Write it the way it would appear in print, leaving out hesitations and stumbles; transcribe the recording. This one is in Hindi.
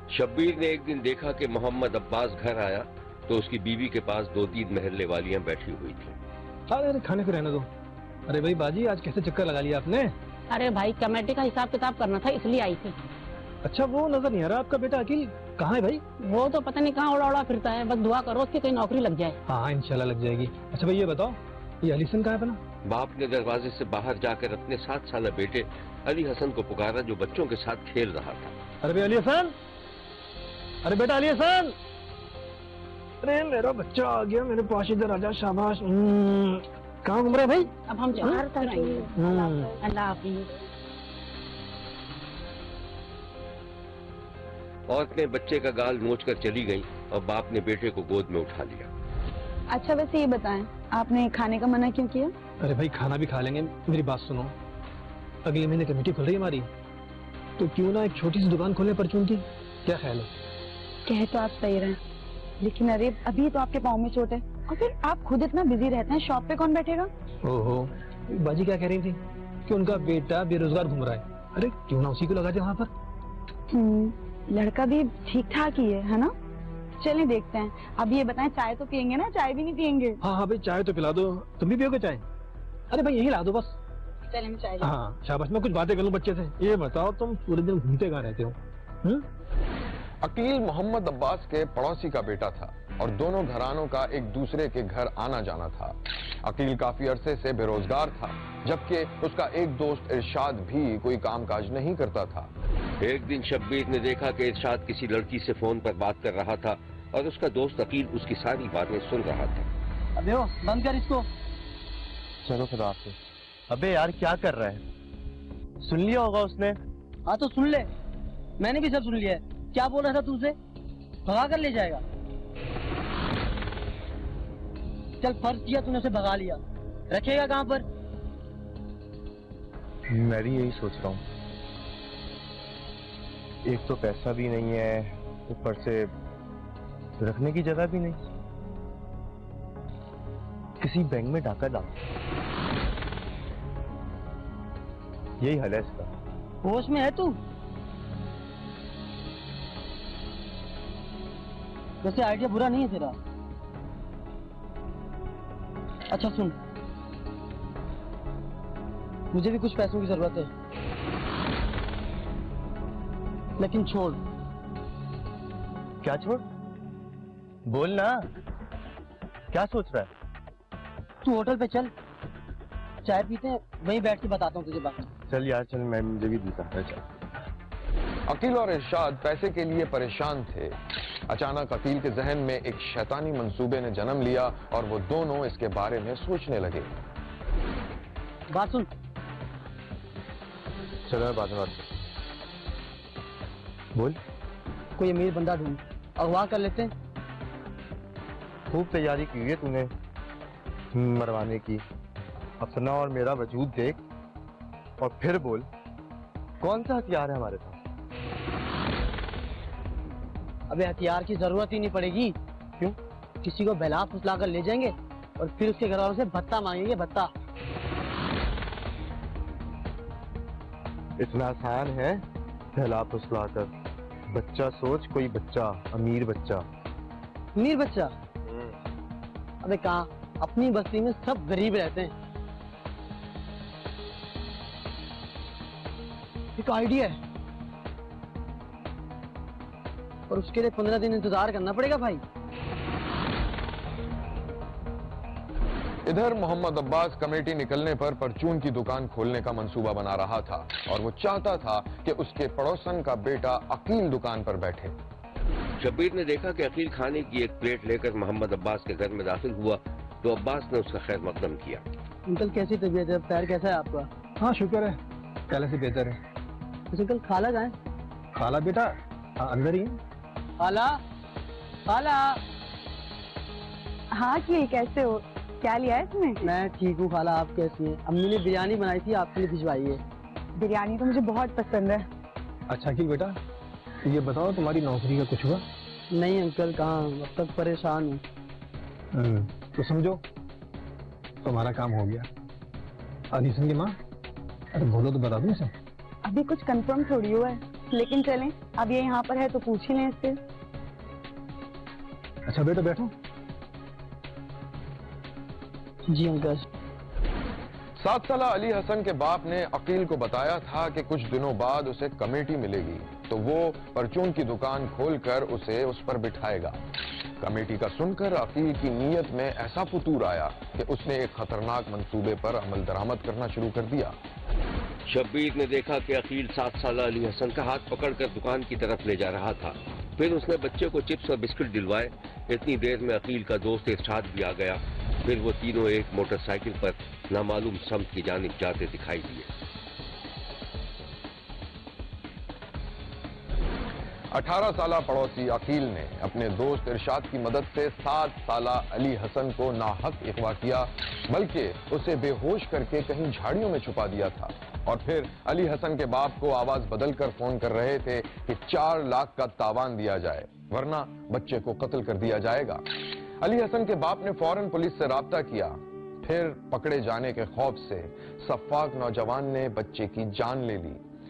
शब्बीर ने एक दिन देखा कि मोहम्मद अब्बास घर आया तो उसकी बीवी के पास 2-3 महल्ले वालियां बैठी हुई थी। अरे खाने को रहने दो। अरे भाई बाजी, आज कैसे चक्कर लगा लिया आपने? अरे भाई, कमेटी का हिसाब किताब करना था, इसलिए आई थी। अच्छा, वो नजर नहीं आ रहा आपका बेटा अकील, कहाँ है भाई? वो तो पता नहीं कहाँ उड़ा उड़ा फिरता है, बस दुआ करो उसकी कहीं नौकरी लग जाए। हाँ इंशाल्लाह लग जाएगी। अच्छा भाई ये बताओ, ये अलीसन कहाँ है अपना? बाप ने दरवाजे से बाहर जाकर अपने 7 साल बेटे अली हसन को पुकारा जो बच्चों के साथ खेल रहा था। अरे भाई अली हसन, अरे बेटा अली हसन, अरे मेरा बच्चा आ गया, मेरे पास इधर आजा, शाबाश। कहाँ घूम रहा है भाई? अब हम बाहर तक आएंगे। अल्लाह हाफिज। औरत ने बच्चे का गाल नोचकर चली गई और बाप ने बेटे को गोद में उठा लिया। अच्छा वैसे ये बताएं, आपने खाने का मना क्यों किया? अरे भाई खाना भी खा लेंगे, मेरी बात सुनो। अगले महीने कमेटी खुल रही है हमारी, तो क्यों ना एक छोटी सी दुकान खोले परचून की, क्या ख्याल है? कह तो आप सही रहे, लेकिन अरे अभी तो आपके पाँव में चोट है, और फिर आप खुद इतना बिजी रहते हैं, शॉप पे कौन बैठेगा? ओहो, बाजी क्या कह रही थी कि उनका बेटा बेरोजगार घूम रहा है। अरे क्यों ना उसी को लगा दे वहाँ पर। लड़का भी ठीक ठाक ही है ना? चलिए देखते हैं। अब ये बताएं, चाय तो पियेंगे ना? चाय भी नहीं पियेंगे? हाँ हाँ भाई, चाय तो पिला दो। तुम भी पियोगे चाय? अरे भाई यही ला दो बस। चलिए मैं चाय। हाँ शाबाश, मैं कुछ बातें कर लूँ बच्चे से। ये बताओ तुम पूरे दिन घूमते कहाँ रहते हो? अकील मोहम्मद अब्बास के पड़ोसी का बेटा था और दोनों घरानों का एक दूसरे के घर आना जाना था। अकील काफी अरसे से बेरोजगार था, जबकि उसका एक दोस्त इरशाद भी कोई कामकाज नहीं करता था। एक दिन शब्बीर ने देखा कि इरशाद किसी लड़की से फोन पर बात कर रहा था और उसका दोस्त अकील उसकी सारी बातें सुन रहा था। अबे ओ, बंद कर इसको। चलो खुदा हाफिज़। अबे यार क्या कर रहा है? सुन लिया होगा उसने। हाँ तो सुन ले, मैंने भी सब सुन लिया है। क्या बोल रहा था तुझसे? भगा कर ले जाएगा। चल फर्ज किया तूने, उसे भगा लिया, रखेगा कहाँ पर? मैं भी यही सोच रहा हूँ। एक तो पैसा भी नहीं है, ऊपर से रखने की जगह भी नहीं। किसी बैंक में डाका डाल, यही हल है इसका। होश में है तू? वैसे आइडिया बुरा नहीं है तेरा। अच्छा सुन, मुझे भी कुछ पैसों की जरूरत है, लेकिन छोड़। क्या छोड़? बोल ना, क्या सोच रहा है? तू होटल पे चल, चाय पीते हैं, वहीं बैठ के बताता हूँ तुझे बात। चल यार चल, मैं मुझे भी जीता है। चल। अकील और इरशाद पैसे के लिए परेशान थे। अचानक अकील के जहन में एक शैतानी मंसूबे ने जन्म लिया और वो दोनों इसके बारे में सोचने लगे। बात सुन। चलो बाद में बात। बोल। कोई अमीर बंदा ढूंढ, अगवा कर लेते हैं। खूब तैयारी की है तूने मरवाने की। अपना और मेरा वजूद देख और फिर बोल, कौन सा हथियार है हमारे पास? अबे हथियार की जरूरत ही नहीं पड़ेगी। क्यों? किसी को बहला फुसला कर ले जाएंगे और फिर उसके घर वालों से भत्ता मांगेंगे, भत्ता। इतना आसान है बहला फुसला कर? बच्चा सोच, कोई बच्चा, अमीर बच्चा। अमीर बच्चा? अबे कहाँ, अपनी बस्ती में सब गरीब रहते हैं। एक आइडिया है, और उसके लिए 15 दिन इंतजार करना पड़ेगा भाई। इधर मोहम्मद अब्बास कमेटी निकलने पर परचून की दुकान खोलने का मंसूबा बना रहा था और वो चाहता था कि उसके पड़ोसन का बेटा अकील दुकान पर बैठे। शब्बीर ने देखा कि अकील खाने की एक प्लेट लेकर मोहम्मद अब्बास के घर में दाखिल हुआ तो अब्बास ने उसका खैर मकदम किया। अंकल कैसी तबीयत है? पैर कैसा है आपका? हाँ शुक्र है, पहले से बेहतर है। अंकल खाला जाए? खाला बेटा अंदर ही है। खाला, खाला। हाँ कि कैसे हो? क्या लिया है इसमें? मैं ठीक हूँ खाला, आप कैसी हैं? अम्मी ने बिरयानी बनाई थी, आपके लिए भिजवाई है। बिरयानी तो मुझे बहुत पसंद है। अच्छा अकील बेटा, ये बताओ तुम्हारी नौकरी का कुछ हुआ? नहीं अंकल, कहाँ, अब तक परेशान हूँ। तो समझो तुम्हारा काम हो गया। अलीसन की माँ, अरे बोलो तो बता दूं इसे। अभी कुछ कंफर्म थोड़ी हुआ है। लेकिन चलें, अब ये यहाँ पर है तो पूछ ही लें इससे। अच्छा बेटा बैठो। जी अंकल। 7 साल अली हसन के बाप ने अकील को बताया था कि कुछ दिनों बाद उसे कमेटी मिलेगी तो वो परचून की दुकान खोलकर उसे उस पर बिठाएगा। कमेटी का सुनकर अकील की नीयत में ऐसा फुतूर आया कि उसने एक खतरनाक मंसूबे पर अमल दरामद करना शुरू कर दिया। शब्बीर ने देखा कि अकील 7 साल अली हसन का हाथ पकड़कर दुकान की तरफ ले जा रहा था। फिर उसने बच्चे को चिप्स और बिस्किट दिलवाए। इतनी देर में अकील का दोस्त इरशाद भी आ गया। फिर वो तीनों एक मोटरसाइकिल पर नामालूम समत की जानिब जाते दिखाई दिए। 18 साला पड़ोसी अकील ने अपने दोस्त इरशाद की मदद से 7 साला अली हसन को नाहक अगवा किया, बल्कि उसे बेहोश करके कहीं झाड़ियों में छुपा दिया था। और फिर अली हसन के बाप को आवाज बदलकर फोन कर रहे थे कि 4 लाख का तावान दिया जाए वरना बच्चे को कत्ल कर दिया जाएगा। अली हसन के बाप ने फौरन पुलिस से राब्ता किया। फिर पकड़े जाने के खौफ से सफाक नौजवान ने बच्चे की जान ले ली।